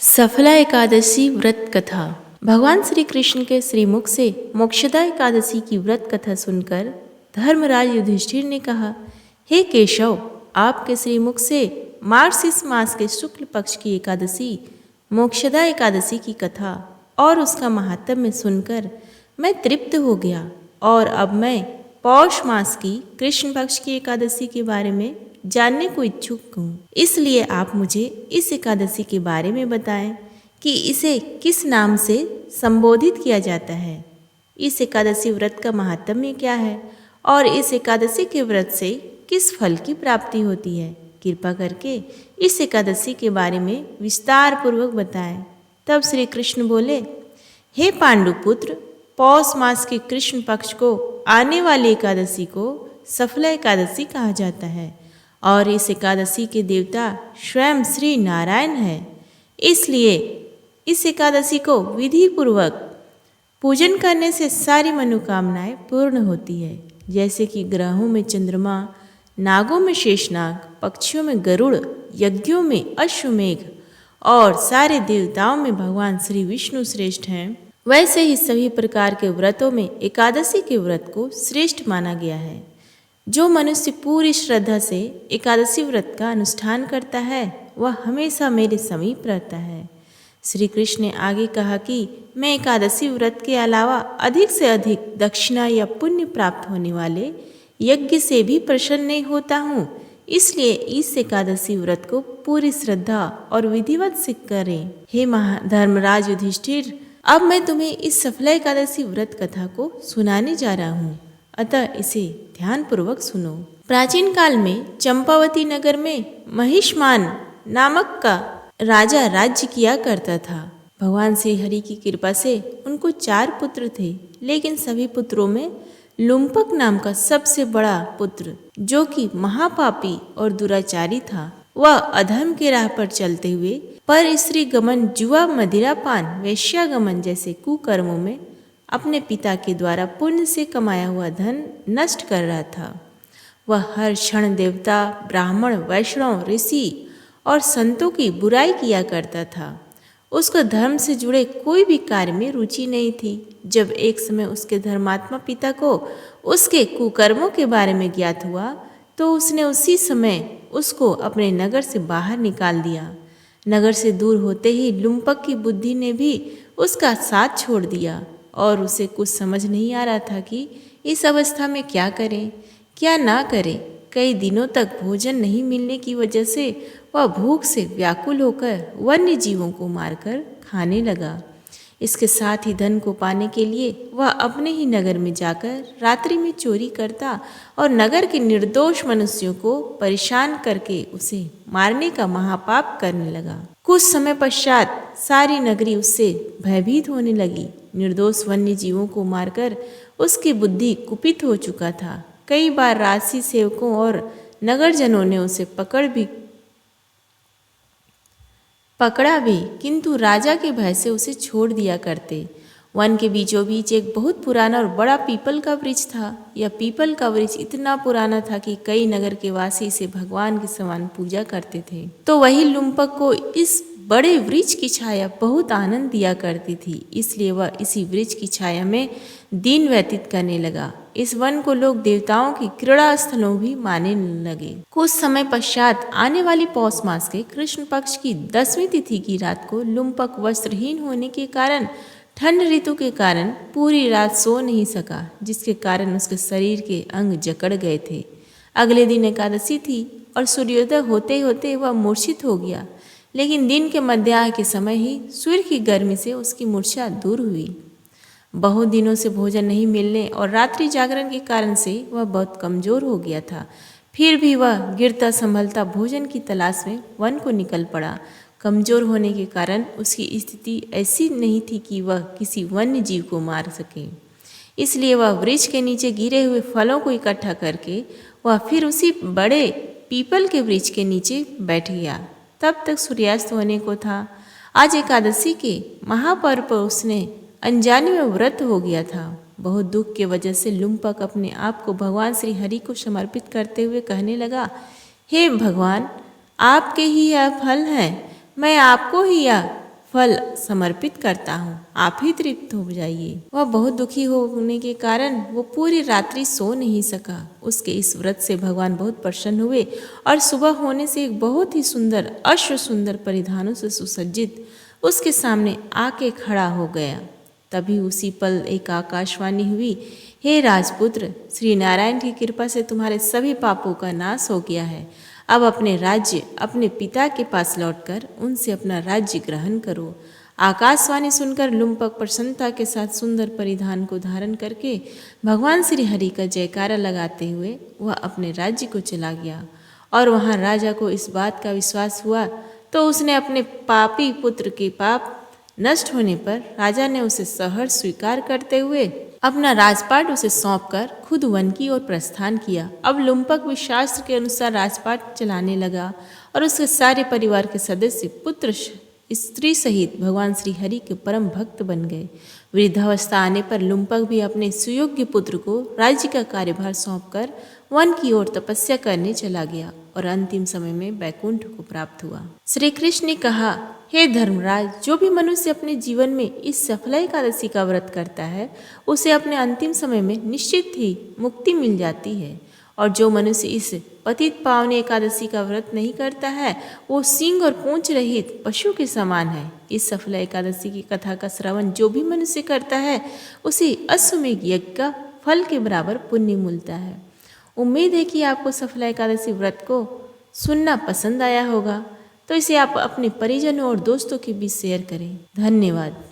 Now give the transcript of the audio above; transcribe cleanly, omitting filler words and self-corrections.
सफला एकादशी व्रत कथा। भगवान श्री कृष्ण के श्रीमुख से मोक्षदा एकादशी की व्रत कथा सुनकर धर्मराज युधिष्ठिर ने कहा, हे केशव, आपके श्रीमुख से मार्गशीर्ष मास के शुक्ल पक्ष की एकादशी मोक्षदा एकादशी की कथा और उसका महात्म्य सुनकर मैं तृप्त हो गया और अब मैं पौष मास की कृष्ण पक्ष की एकादशी के बारे में जानने को इच्छुक हूँ। इसलिए आप मुझे इस एकादशी के बारे में बताएं कि इसे किस नाम से संबोधित किया जाता है, इस एकादशी व्रत का महात्म्य क्या है और इस एकादशी के व्रत से किस फल की प्राप्ति होती है। कृपा करके इस एकादशी के बारे में विस्तार पूर्वक बताएं। तब श्री कृष्ण बोले, हे पांडुपुत्र, पौष मास के कृष्ण पक्ष को आने वाली एकादशी को सफला एकादशी कहा जाता है और इस एकादशी के देवता स्वयं श्री नारायण है। इसलिए इस एकादशी को विधि पूर्वक पूजन करने से सारी मनोकामनाएं पूर्ण होती है। जैसे कि ग्रहों में चंद्रमा, नागों में शेषनाग, पक्षियों में गरुड़, यज्ञों में अश्वमेघ और सारे देवताओं में भगवान श्री विष्णु श्रेष्ठ हैं, वैसे ही सभी प्रकार के व्रतों में एकादशी के व्रत को श्रेष्ठ माना गया है। जो मनुष्य पूरी श्रद्धा से एकादशी व्रत का अनुष्ठान करता है वह हमेशा मेरे समीप रहता है। श्री कृष्ण ने आगे कहा कि मैं एकादशी व्रत के अलावा अधिक से अधिक दक्षिणा या पुण्य प्राप्त होने वाले यज्ञ से भी प्रसन्न नहीं होता हूँ। इसलिए इस एकादशी व्रत को पूरी श्रद्धा और विधिवत से करें। हे धर्मराज युधिष्ठिर, अब मैं तुम्हें इस सफला एकादशी व्रत कथा को सुनाने जा रहा हूँ, अतः इसे ध्यान पूर्वक सुनो। प्राचीन काल में चंपावती नगर में महिष्मान नामक का राजा राज्य किया करता था। भगवान श्री हरि की कृपा से उनको 4 पुत्र थे, लेकिन सभी पुत्रों में लुम्पक नाम का सबसे बड़ा पुत्र, जो कि महापापी और दुराचारी था, वह अधर्म के राह पर चलते हुए पर स्त्री गमन, जुआ, मदिरापान, वेश्यागमन जैसे कुकर्मों में अपने पिता के द्वारा पुण्य से कमाया हुआ धन नष्ट कर रहा था। वह हर क्षण देवता, ब्राह्मण, वैष्णव, ऋषि और संतों की बुराई किया करता था। उसको धर्म से जुड़े कोई भी कार्य में रुचि नहीं थी। जब एक समय उसके धर्मात्मा पिता को उसके कुकर्मों के बारे में ज्ञात हुआ तो उसने उसी समय उसको अपने नगर से बाहर निकाल दिया। नगर से दूर होते ही लुम्पक की बुद्धि ने भी उसका साथ छोड़ दिया और उसे कुछ समझ नहीं आ रहा था कि इस अवस्था में क्या करें क्या ना करें। कई दिनों तक भोजन नहीं मिलने की वजह से वह भूख से व्याकुल होकर वन्य जीवों को मारकर खाने लगा। इसके साथ ही धन को पाने के लिए वह अपने ही नगर में जाकर रात्रि में चोरी करता और नगर के निर्दोष मनुष्यों को परेशान करके उसे मारने का महापाप करने लगा। कुछ समय पश्चात सारी नगरी उससे भयभीत होने लगी। निर्दोष वन्य जीवों को मारकर उसकी बुद्धि कुपित हो चुका था। कई बार राजसी सेवकों और नगरजनों ने उसे पकड़ा भी, किंतु राजा के भय से उसे छोड़ दिया करते। वन के बीचों बीच एक बहुत पुराना और बड़ा पीपल का वृक्ष था। यह पीपल का वृक्ष इतना पुराना था कि कई नगर के वासी इसे भगवान के समान पूजा करते थे। तो वही लुम्पक को इस बड़े वृक्ष की छाया बहुत आनंद दिया करती थी, इसलिए वह इसी वृक्ष की छाया में दिन व्यतीत करने लगा। इस वन को लोग देवताओं की क्रीड़ा स्थलों भी मानने लगे। कुछ समय पश्चात आने वाली पौष मास के कृष्ण पक्ष की 10वीं तिथि की रात को लुम्पक वस्त्रहीन होने के कारण, ठंड ऋतु के कारण पूरी रात सो नहीं सका, जिसके कारण उसके शरीर के अंग जकड़ गए थे। अगले दिन एकादशी थी और सूर्योदय होते होते वह मूर्छित हो गया, लेकिन दिन के मध्याह्न के समय ही सूर्य की गर्मी से उसकी मूर्छा दूर हुई। बहुत दिनों से भोजन नहीं मिलने और रात्रि जागरण के कारण से वह बहुत कमजोर हो गया था। फिर भी वह गिरता संभलता भोजन की तलाश में वन को निकल पड़ा। कमजोर होने के कारण उसकी स्थिति ऐसी नहीं थी कि वह किसी वन्य जीव को मार सके। इसलिए वह वृक्ष के नीचे गिरे हुए फलों को इकट्ठा करके वह फिर उसी बड़े पीपल के वृक्ष के नीचे बैठ गया। तब तक सूर्यास्त होने को था। आज एकादशी के महापर्व पर उसने अनजाने में व्रत हो गया था। बहुत दुख के वजह से लुम्पक अपने आप को भगवान श्री हरि को समर्पित करते हुए कहने लगा, हे भगवान, आपके ही यह फल है, मैं आपको ही यह फल समर्पित करता हूँ, आप ही तृप्त हो जाइए। वह बहुत दुखी होने के कारण वो पूरी रात्रि सो नहीं सका। उसके इस व्रत से भगवान बहुत प्रसन्न हुए और सुबह होने से एक बहुत ही सुंदर अश्व सुंदर परिधानों से सुसज्जित उसके सामने आके खड़ा हो गया। तभी उसी पल एक आकाशवाणी हुई, हे राजपुत्र, श्री नारायण की कृपा से तुम्हारे सभी पापों का नाश हो गया है। अब अपने राज्य अपने पिता के पास लौटकर उनसे अपना राज्य ग्रहण करो। आकाशवाणी सुनकर लुम्पक प्रसन्नता के साथ सुंदर परिधान को धारण करके भगवान श्री हरि का जयकारा लगाते हुए वह अपने राज्य को चला गया। और वहाँ राजा को इस बात का विश्वास हुआ तो उसने अपने पापी पुत्र के पाप नष्ट होने पर राजा ने उसे सहर्ष स्वीकार करते हुए अपना राजपाट उसे सौंपकर खुद वन की ओर प्रस्थान किया। अब लुम्पक भी शास्त्र के अनुसार राजपाट चलाने लगा और उसके सारे परिवार के सदस्य पुत्र स्त्री सहित भगवान श्री हरि के परम भक्त बन गए। वृद्धावस्था आने पर लुम्पक भी अपने सुयोग्य पुत्र को राज्य का कार्यभार सौंपकर वन की ओर तपस्या करने चला गया और अंतिम समय में बैकुंठ को प्राप्त हुआ। श्री कृष्ण ने कहा, हे धर्मराज, जो भी मनुष्य अपने जीवन में इस सफला एकादशी का व्रत करता है उसे अपने अंतिम समय में निश्चित ही मुक्ति मिल जाती है। और जो मनुष्य इस पतित पावनी एकादशी का व्रत नहीं करता है वो सींग और पूंछ रहित पशु के समान है। इस सफला एकादशी की कथा का श्रवण जो भी मनुष्य करता है उसे अश्वमेघ यज्ञ का फल के बराबर पुण्य मिलता है। उम्मीद है कि आपको सफला एकादशी व्रत को सुनना पसंद आया होगा, तो इसे आप अपने परिजनों और दोस्तों के बीच शेयर करें। धन्यवाद।